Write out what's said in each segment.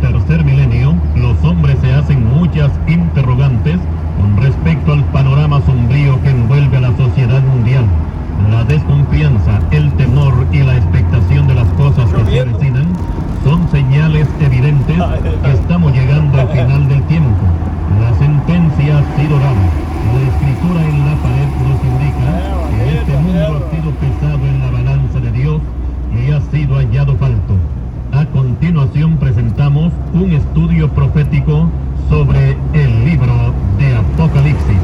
tercer milenio, los hombres se hacen muchas interrogantes con respecto al panorama sombrío que envuelve a la sociedad mundial. La desconfianza, el temor y la expectación de las cosas que se avecinan son señales evidentes que estamos llegando al final del tiempo. La sentencia ha sido dada. La escritura en la pared nos indica que este mundo ha sido pesado en la balanza de Dios y ha sido hallado falto. A continuación presentamos un estudio profético sobre el libro de Apocalipsis.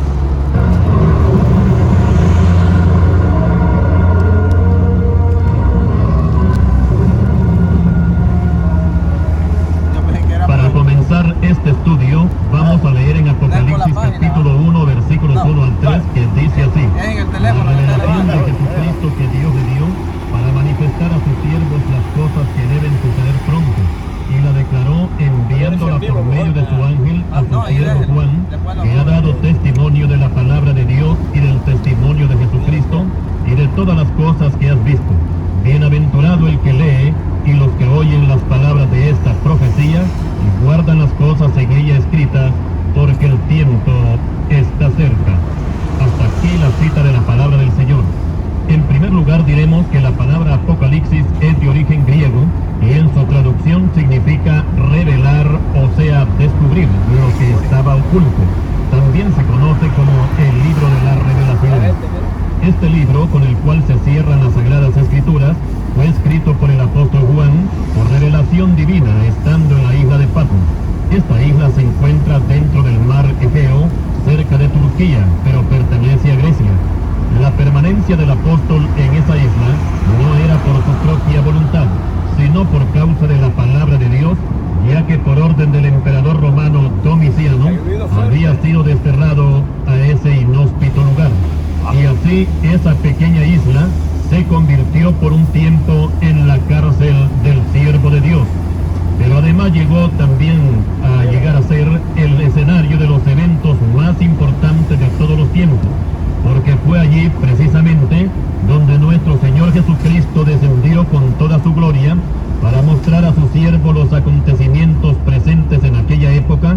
Para comenzar este estudio, vamos a leer en Apocalipsis capítulo 1, versículos 1 al 3, que dice así: la revelación de Jesucristo que Dios le dio para manifestar a sus siervos las cosas que deben suceder pronto, y la declaró enviándola por medio de su ángel a su siervo Juan, que ha dado testimonio de la palabra de Dios y del testimonio de Jesucristo y de todas las cosas que has visto. Bienaventurado el que lee y los que oyen las palabras de esta profecía y guardan las cosas en ella escritas, porque el tiempo está cerca. Hasta aquí la cita de la palabra del Señor. En primer lugar diremos que la palabra Apocalipsis es de origen griego y en su traducción significa revelar, o sea, descubrir lo que estaba oculto. También se conoce como el libro de la revelación. Este libro, con el cual se cierran las Sagradas Escrituras, fue escrito por el apóstol Juan por revelación divina, estando en la isla de Patmos. Esta isla se encuentra dentro del mar Egeo, cerca de Turquía, pero pertenece a Grecia. La permanencia del apóstol en esa isla no era por su propia voluntad, sino por causa de la palabra de Dios, ya que por orden del emperador romano Domiciano había sido desterrado a ese inhóspito lugar. Y así esa pequeña isla se convirtió por un tiempo en la cárcel del siervo de Dios. Pero además llegó también a llegar a ser el escenario de los eventos más importantes de todos los tiempos, porque fue allí precisamente donde nuestro Señor Jesucristo descendió con toda su gloria para mostrar a su siervo los acontecimientos presentes en aquella época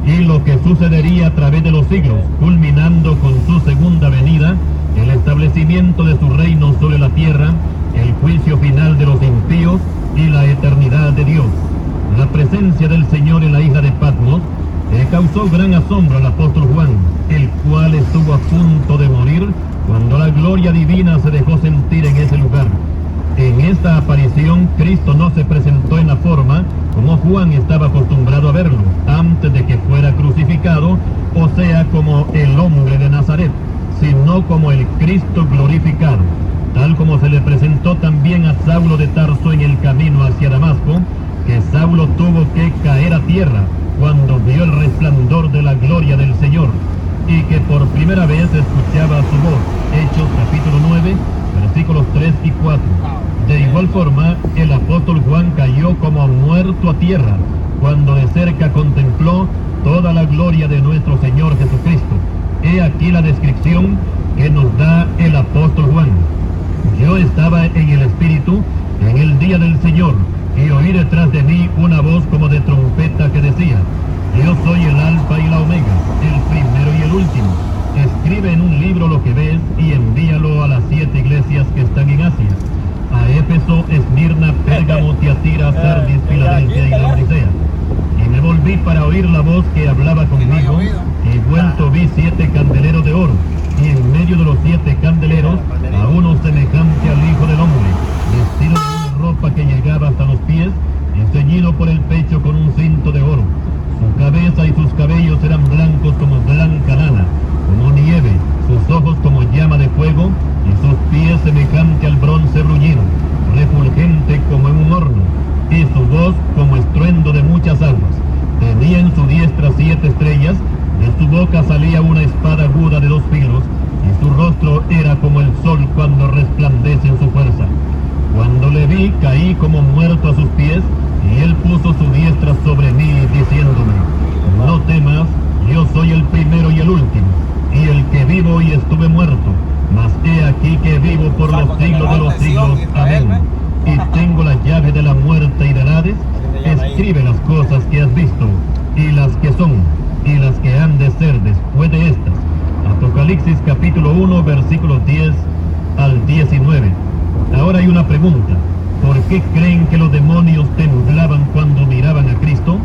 y lo que sucedería a través de los siglos, culminando con su segunda venida, el establecimiento de su reino sobre la tierra, el juicio final de los impíos y la eternidad de Dios. La presencia del Señor en la isla de Patmos causó gran asombro al apóstol Juan, el cual estuvo a punto de morir cuando la gloria divina se dejó sentir en ese lugar. En esta aparición, Cristo no se presentó en la forma como Juan estaba acostumbrado a verlo, antes de que fuera crucificado, o sea, como el hombre de Nazaret, sino como el Cristo glorificado, tal como se le presentó también a Saulo de Tarso en el camino hacia Damasco, que Saulo tuvo que caer a tierra cuando vio el resplandor de la gloria del Señor, y que por primera vez escuchaba su voz. Hechos capítulo 9, versículos 3 y 4. De igual forma, el apóstol Juan cayó como muerto a tierra cuando de cerca contempló toda la gloria de nuestro Señor Jesucristo. He aquí la descripción que nos da el apóstol Juan. Yo estaba en el Espíritu en el día del Señor, y oí detrás de mí una voz como de trompeta que decía: yo soy el Alfa y la Omega, el primero y el último. Escribe en un libro lo que ves y envíalo a las 7 iglesias que están en Asia: a Éfeso, Esmirna, Pérgamo, Tiatira, Sardis, Filadelfia y Laodicea. Y me volví para oír la voz que hablaba conmigo, y vuelto vi 7 candeleros de oro, y en medio de los 7 candeleros a uno semejante al Hijo del Hombre, vestido de una ropa que llegaba hasta los pies, y ceñido por el pecho con un cinto de oro. Su cabeza y sus cabellos eran blancos como blanca lana, como nieve, sus ojos como llama de fuego, y sus pies semejante al bronce bruñido, refulgente como en un horno, y su voz como estruendo de muchas aguas. Tenía en su diestra 7 estrellas, de su boca salía una espada aguda de 2 filos, y su rostro era como el sol cuando resplandece en su fuerza. Cuando le vi, caí como muerto a sus pies, y él puso su diestra sobre mí, diciéndome: no temas, yo soy el primero y el último, y el que vivo y estuve muerto, mas he aquí que vivo por los siglos de los siglos. Amén. y tengo la llave de la muerte y del Hades, escribe las cosas que has visto, y las que son, y las que han de ser después de estas. Apocalipsis capítulo 1, versículos 10 al 19. Ahora hay una pregunta. ¿Por qué creen que los demonios temblaban cuando miraban a Cristo?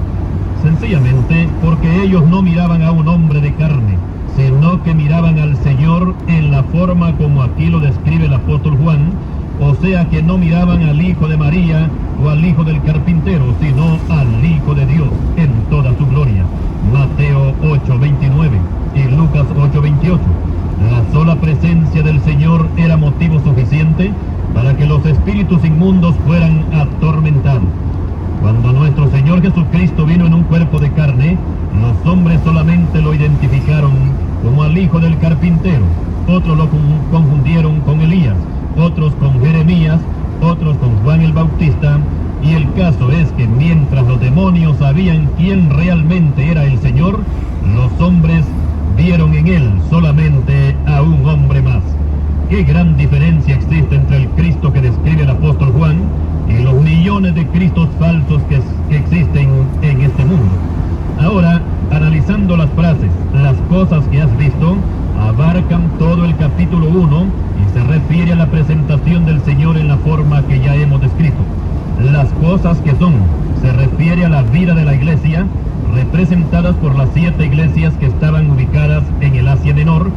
Sencillamente porque ellos no miraban a un hombre de carne, sino que miraban al Señor en la forma como aquí lo describe el apóstol Juan, o sea que no miraban al hijo de María o al hijo del carpintero, sino al Hijo de Dios en toda su gloria. Mateo 8:29 y Lucas 8:28. La sola presencia del Señor era motivo suficiente para que los espíritus inmundos fueran atormentados. Cuando nuestro Señor Jesucristo vino en un cuerpo de carne, los hombres solamente lo identificaron como al hijo del carpintero, otros lo confundieron con Elías, otros con Jeremías, otros con Juan el Bautista, y el caso es que mientras los demonios sabían quién realmente era el Señor, los hombres vieron en él solamente a un hombre más. Qué gran diferencia existe entre el Cristo que describe el apóstol Juan y los millones de Cristos falsos que existen en este mundo. Ahora, analizando las frases, las cosas que has visto, abarcan todo el capítulo 1 y se refiere a la presentación del Señor en la forma que ya hemos descrito. Las cosas que son, se refiere a la vida de la iglesia, representadas por las 7 iglesias que estaban ubicadas en el Asia Menor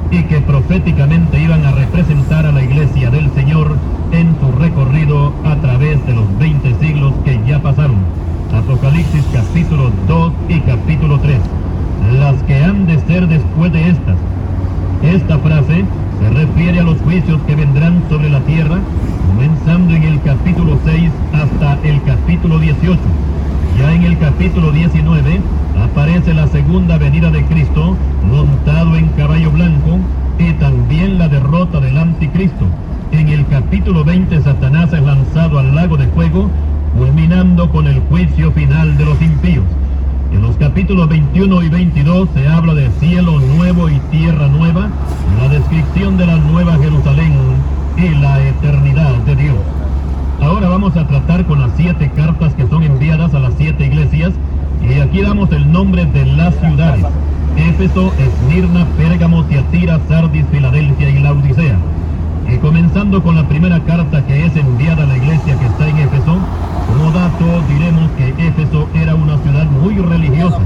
y que proféticamente iban a representar a la iglesia del Señor en su recorrido a través de los 20 siglos que ya pasaron. Apocalipsis capítulo 2 y capítulo 3. Las que han de ser después de estas. Esta frase se refiere a los juicios que vendrán sobre la tierra, comenzando en el capítulo 6 hasta el capítulo 18. Ya en el capítulo 19 aparece la segunda venida de Cristo montado en caballo blanco y también la derrota del anticristo. En el capítulo 20 Satanás es lanzado al lago de fuego, culminando con el juicio final de los impíos. En los capítulos 21 y 22 se habla de cielo nuevo y tierra nueva, la descripción de la nueva Jerusalén y la eternidad de Dios. Ahora vamos a tratar con las 7 cartas que son enviadas a las 7 iglesias, y aquí damos el nombre de las ciudades: Éfeso, Esmirna, Pérgamo, Tiatira, Sardis, Filadelfia y Laodicea. Y comenzando con la primera carta que es enviada a la iglesia que está en Éfeso, como dato diremos que Éfeso era una ciudad muy religiosa.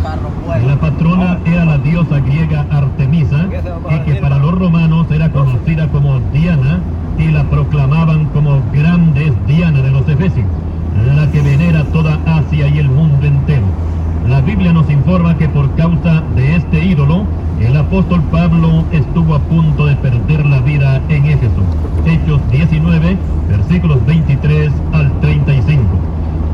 La patrona era la diosa griega Artemisa, y que para los romanos era conocida como Diana, y la proclamaban como grande es Diana de los Efesios, la que venera toda Asia y el mundo entero. La Biblia nos informa que por causa de este ídolo, el apóstol Pablo estuvo a punto de perder la vida en Éfeso. Hechos 19, versículos 23 al 35.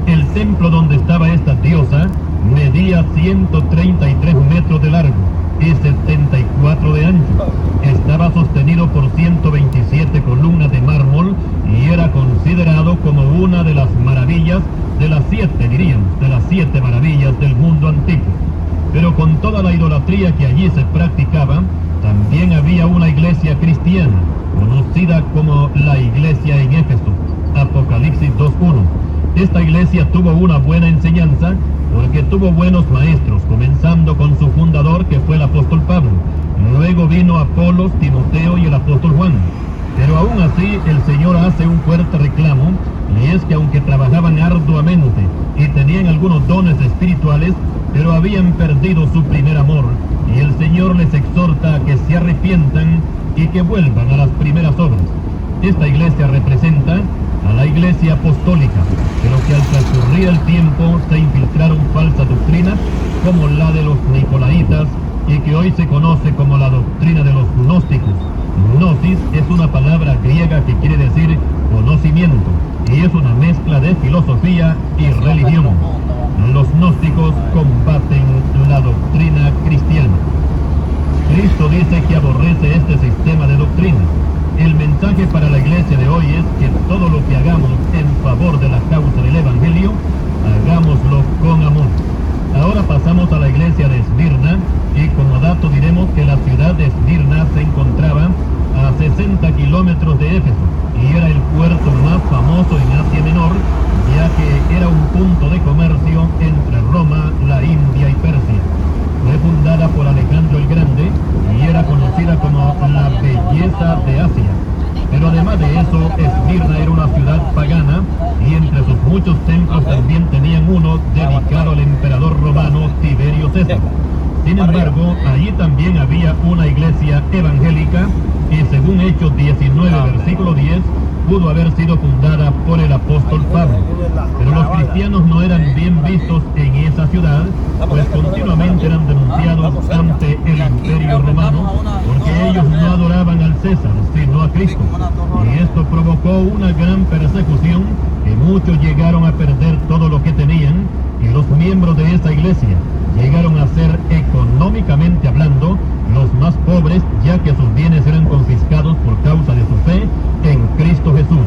El templo donde estaba esta diosa medía 133 metros de largo y 74 de ancho. Estaba sostenido por 127 columnas de mármol y era considerado como una de las maravillas, de las 7, diríamos, de las 7 maravillas del mundo antiguo. Pero con toda la idolatría que allí se practicaba, también había una iglesia cristiana, conocida como la iglesia en Éfeso. Apocalipsis 2:1. Esta iglesia tuvo una buena enseñanza porque tuvo buenos maestros, comenzando con su fundador, que fue el apóstol Pablo. Luego vino Apolos, Timoteo y el apóstol Juan. Pero aún así el Señor hace un fuerte reclamo, y es que aunque trabajaban arduamente y tenían algunos dones espirituales, pero habían perdido su primer amor, y el Señor les exhorta a que se arrepientan y que vuelvan a las primeras obras. Esta iglesia representa a la iglesia apostólica, pero que al transcurrir el tiempo se infiltraron falsas doctrinas como la de los nicolaitas, y que hoy se conoce como la doctrina de los gnósticos. Gnosis es una palabra griega que quiere decir conocimiento, y es una mezcla de filosofía y religión. Los gnósticos combaten la doctrina cristiana. Cristo dice que aborrece este sistema de doctrina. El mensaje para la iglesia de hoy es que todo lo que hagamos en favor de la causa del Evangelio, hagámoslo con amor. Ahora pasamos a la iglesia de Esmirna, y como dato diremos que la ciudad de Esmirna se encontraba a 60 kilómetros de Éfeso, y era el puerto más famoso en Asia Menor, ya que era un punto de comercio entre Roma, la India y Persia. Fue fundada por Alejandro el Grande y era conocida como la belleza de Asia. Pero además de eso, Esmirna era una ciudad pagana y entre sus muchos templos también tenían uno dedicado al emperador romano Tiberio César. Sin embargo, allí también había una iglesia evangélica y según Hechos 19, versículo 10, pudo haber sido fundada por el apóstol Pablo. Pero los cristianos no eran bien vistos en esa ciudad, pues continuamente eran denunciados ante el imperio romano, porque ellos no adoraban al César, sino a Cristo. Y esto provocó una gran persecución, que muchos llegaron a perder todo lo que tenían, y los miembros de esa iglesia llegaron a ser, económicamente hablando, los más pobres, ya que sus bienes eran confiscados por causa de su fe en Cristo Jesús.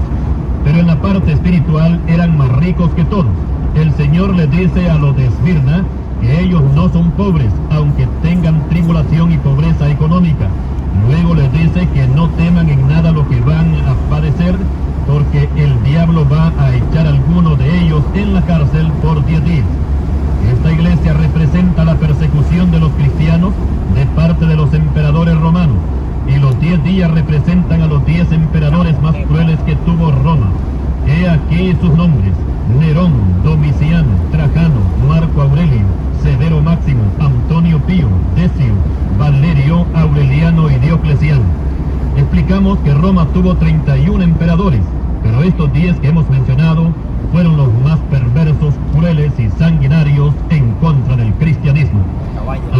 Pero en la parte espiritual eran más ricos que todos. El Señor les dice a los de Esmirna que ellos no son pobres, aunque tengan tribulación y pobreza económica. Luego les dice que no teman en nada lo que van a padecer, porque el diablo va a echar a alguno de ellos en la cárcel por 10 días. Esta iglesia representa la persecución de los cristianos de parte de los emperadores romanos, y los 10 días representan a los 10 emperadores más crueles que tuvo Roma. He aquí sus nombres: Nerón, Domiciano, Trajano, Marco Aurelio, Severo Máximo, Antonio Pío, Decio, Valerio, Aureliano y Diocleciano. Explicamos que Roma tuvo 31 emperadores, pero estos 10 que hemos mencionado fueron los más perversos, crueles y sanguinarios en contra del cristianismo.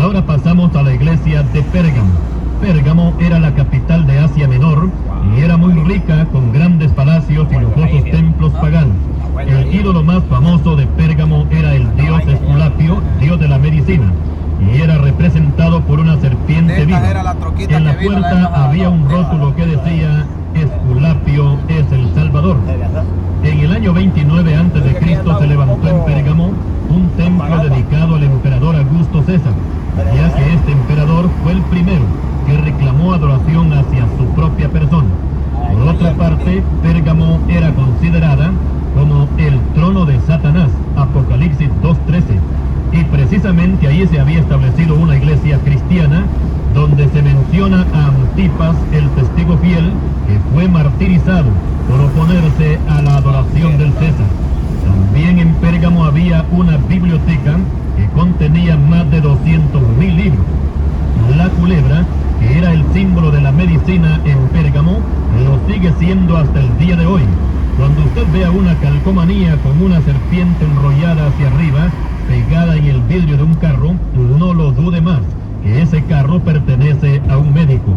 Ahora pasamos a la iglesia de Pérgamo. Pérgamo era la capital de Asia Menor y era muy rica, con grandes palacios y lujosos templos paganos. El ídolo más famoso de Pérgamo era el dios Esculapio, dios de la medicina, y era representado por una serpiente viva. En la puerta había un rótulo que decía: Esculapio es el Salvador. En el año 29 a.C. se levantó en Pérgamo un templo dedicado al emperador Augusto César, ya que este emperador fue el primero que reclamó adoración hacia su propia persona. Por otra parte, Pérgamo era considerada como el trono de Satanás, Apocalipsis 2:13, y precisamente ahí se había establecido una iglesia cristiana donde se menciona a Antipas, el testigo fiel, que fue martirizado por oponerse a la adoración del César. También en Pérgamo había una biblioteca que contenía más de 200.000 libros. La culebra, que era el símbolo de la medicina en Pérgamo, lo sigue siendo hasta el día de hoy. Cuando usted vea una calcomanía con una serpiente enrollada hacia arriba, pegada en el vidrio de un carro, no lo dude más, que ese carro pertenece a un médico.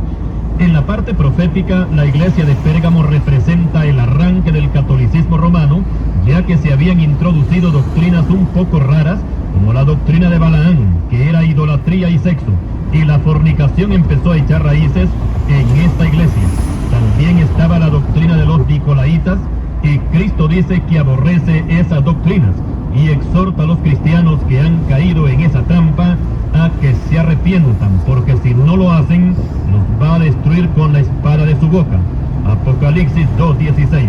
En la parte profética, la iglesia de Pérgamo representa el arranque del catolicismo romano, ya que se habían introducido doctrinas un poco raras, como la doctrina de Balaán, que era idolatría y sexo, y la fornicación empezó a echar raíces en esta iglesia. También estaba la doctrina de los nicolaitas, y Cristo dice que aborrece esas doctrinas y exhorta a los cristianos que han caído en esa trampa a que se arrepientan, porque si no lo hacen, los va a destruir con la espada de su boca. Apocalipsis 2:16.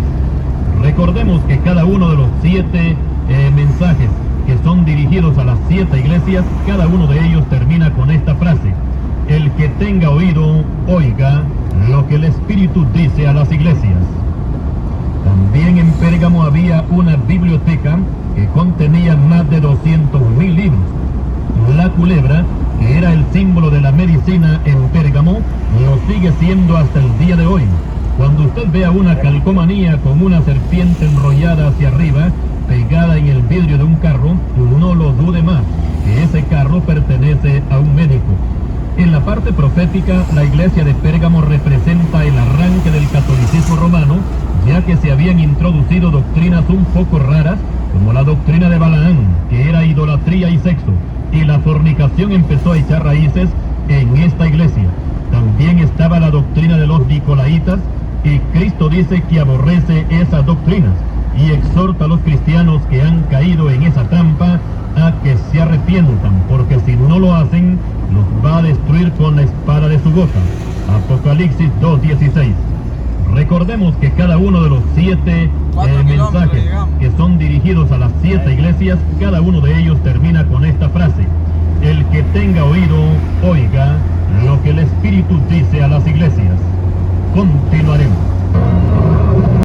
Recordemos que cada uno de los 7 mensajes que son dirigidos a las 7 iglesias, cada uno de ellos termina con esta frase: el que tenga oído, oiga lo que el Espíritu dice a las iglesias. También en Pérgamo había una biblioteca que contenía más de 200.000 libros. La culebra, que era el símbolo de la medicina en Pérgamo, lo sigue siendo hasta el día de hoy. Cuando usted vea una calcomanía con una serpiente enrollada hacia arriba, pegada en el vidrio de un carro, no lo dude más, que ese carro pertenece a un médico. En la parte profética, la iglesia de Pérgamo representa el arranque del catolicismo romano, ya que se habían introducido doctrinas un poco raras, como la doctrina de Balaán, que era idolatría y sexo, y la fornicación empezó a echar raíces en esta iglesia. También estaba la doctrina de los nicolaitas, y Cristo dice que aborrece esas doctrinas y exhorta a los cristianos que han caído en esa trampa a que se arrepientan, porque si no lo hacen, los va a destruir con la espada de su boca. Apocalipsis Apocalipsis 2:16. Recordemos que cada uno de los 7 mensajes que son dirigidos a las 7 iglesias, cada uno de ellos termina con esta frase: el que tenga oído, oiga lo que el Espíritu dice a las iglesias. Continuaremos.